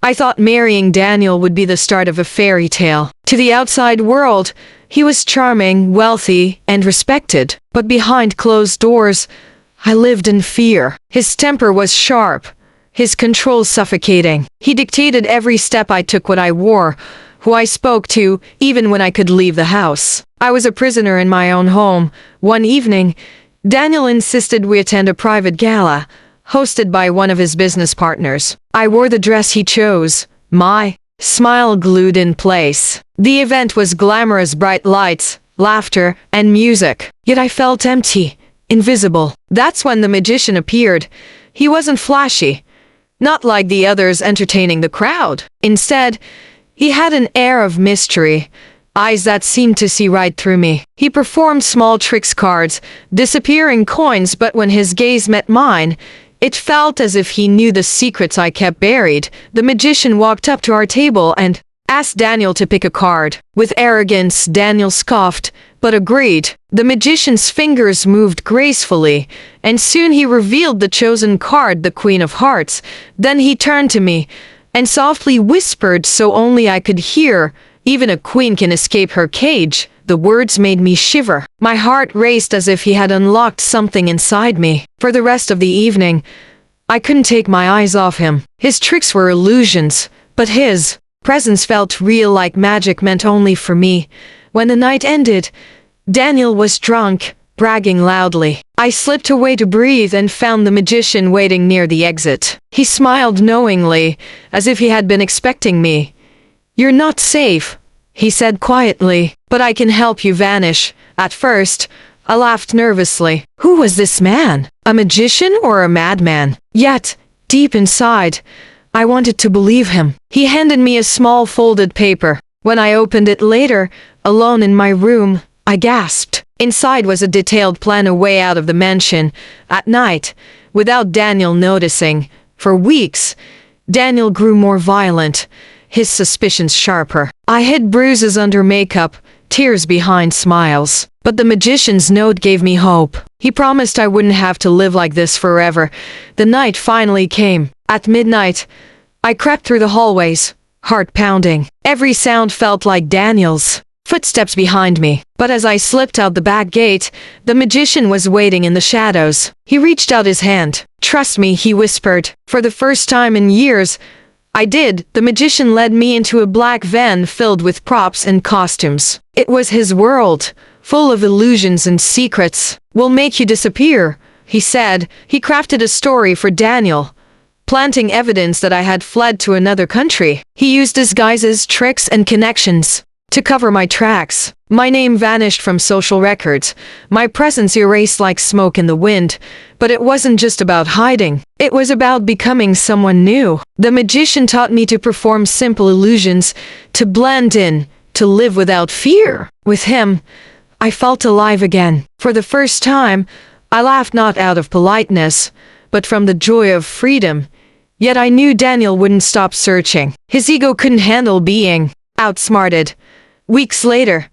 I thought marrying Daniel would be the start of a fairy tale. To the outside world, he was charming, wealthy, and respected. But behind closed doors, I lived in fear. His temper was sharp, his control suffocating. He dictated every step I took, what I wore, who I spoke to, even when I could leave the house. I was a prisoner in my own home. One evening, Daniel insisted we attend a private gala, hosted by one of his business partners. I wore the dress he chose, my smile glued in place. The event was glamorous, bright lights, laughter, and music. Yet I felt empty, invisible. That's when the magician appeared. He wasn't flashy, not like the others entertaining the crowd. Instead, he had an air of mystery, eyes that seemed to see right through me. He performed small tricks, cards, disappearing coins, but when his gaze met mine, it felt as if he knew the secrets I kept buried. The magician walked up to our table and asked Daniel to pick a card. With arrogance, Daniel scoffed, but agreed. The magician's fingers moved gracefully, and soon he revealed the chosen card, the Queen of Hearts. Then he turned to me and softly whispered so only I could hear, "Even a queen can escape her cage." The words made me shiver. My heart raced as if he had unlocked something inside me. For the rest of the evening, I couldn't take my eyes off him. His tricks were illusions, but his presence felt real, like magic meant only for me. When the night ended, Daniel was drunk, bragging loudly. I slipped away to breathe and found the magician waiting near the exit. He smiled knowingly, as if he had been expecting me. "You're not safe," he said quietly, "but I can help you vanish." At first, I laughed nervously. Who was this man? A magician or a madman? Yet, deep inside, I wanted to believe him. He handed me a small folded paper. When I opened it later, alone in my room, I gasped. Inside was a detailed plan, a way out of the mansion. At night, without Daniel noticing, for weeks, Daniel grew more violent, his suspicions sharper. I hid bruises under makeup, tears behind smiles. But the magician's note gave me hope. He promised I wouldn't have to live like this forever. The night finally came. At midnight, I crept through the hallways, heart pounding. Every sound felt like Daniel's footsteps behind me. But as I slipped out the back gate, the magician was waiting in the shadows. He reached out his hand. "Trust me," he whispered. For the first time in years, I did. The magician led me into a black van filled with props and costumes. It was his world, full of illusions and secrets. "We'll make you disappear," he said. He crafted a story for Daniel, planting evidence that I had fled to another country. He used disguises, tricks, and connections to cover my tracks. My name vanished from social records, my presence erased like smoke in the wind. But it wasn't just about hiding. It was about becoming someone new. The magician taught me to perform simple illusions, to blend in, to live without fear. With him, I felt alive again. For the first time, I laughed not out of politeness, but from the joy of freedom. Yet I knew Daniel wouldn't stop searching. His ego couldn't handle being outsmarted. Weeks later,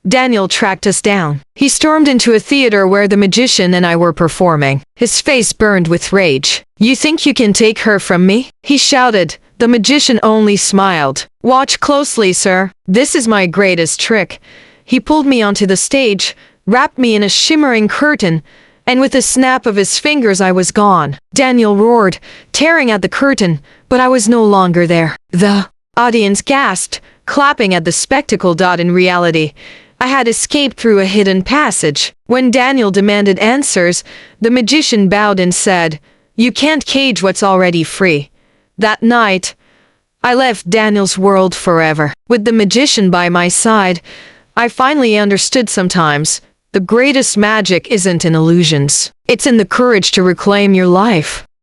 Daniel tracked us down. He stormed into a theater where the magician and I were performing. His face burned with rage. "You think you can take her from me?" he shouted. The magician only smiled. "Watch closely, sir. This is my greatest trick." He pulled me onto the stage, wrapped me in a shimmering curtain, and with a snap of his fingers I was gone. Daniel roared, tearing at the curtain, but I was no longer there. The audience gasped, clapping at the spectacle. In reality, I had escaped through a hidden passage. When Daniel demanded answers, the magician bowed and said, "You can't cage what's already free." That night, I left Daniel's world forever. With the magician by my side, I finally understood sometimes the greatest magic isn't in illusions. It's in the courage to reclaim your life.